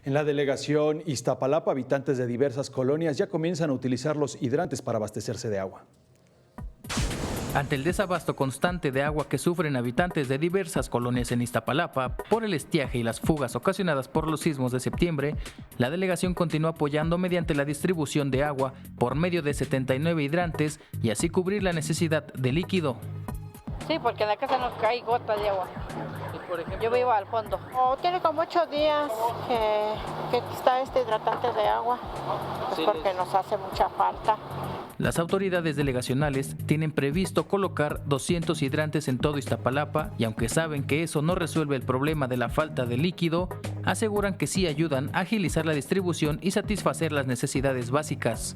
En la delegación Iztapalapa, habitantes de diversas colonias ya comienzan a utilizar los hidrantes para abastecerse de agua. Ante el desabasto constante de agua que sufren habitantes de diversas colonias en Iztapalapa por el estiaje y las fugas ocasionadas por los sismos de septiembre, la delegación continúa apoyando mediante la distribución de agua por medio de 79 hidrantes y así cubrir la necesidad de líquido. Sí, porque en la casa no cae gota de agua. Yo vivo al fondo. Tiene como 8 días que está este hidratante de agua, pues porque nos hace mucha falta. Las autoridades delegacionales tienen previsto colocar 200 hidrantes en todo Iztapalapa y aunque saben que eso no resuelve el problema de la falta de líquido, aseguran que sí ayudan a agilizar la distribución y satisfacer las necesidades básicas.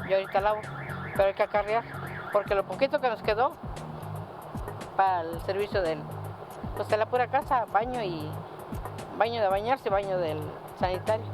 Yo ahorita lavo, pero hay que acarrear, porque lo poquito que nos quedó para el servicio de la pura casa, baño de bañarse, baño del sanitario.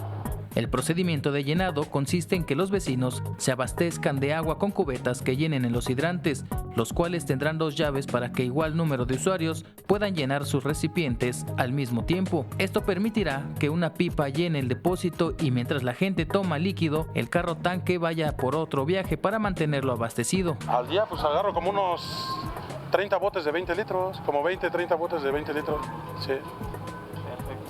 El procedimiento de llenado consiste en que los vecinos se abastezcan de agua con cubetas que llenen en los hidrantes, los cuales tendrán 2 llaves para que igual número de usuarios puedan llenar sus recipientes al mismo tiempo. Esto permitirá que una pipa llene el depósito y mientras la gente toma líquido, el carro tanque vaya por otro viaje para mantenerlo abastecido. Al día pues agarro como unos 30 botes de 20 litros, como 20, 30 botes de 20 litros, sí.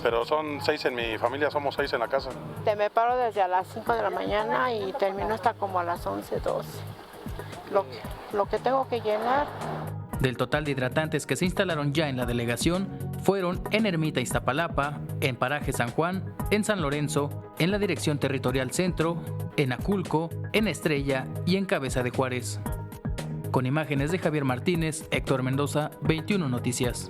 Pero son 6 en mi familia, somos 6 en la casa. Me paro desde a las 5 de la mañana y termino hasta como a las 11, 12. Lo que tengo que llenar. Del total de hidratantes que se instalaron ya en la delegación, fueron en Ermita Iztapalapa, en Paraje San Juan, en San Lorenzo, en la Dirección Territorial Centro, en Aculco, en Estrella y en Cabeza de Juárez. Con imágenes de Javier Martínez, Héctor Mendoza, 21 Noticias.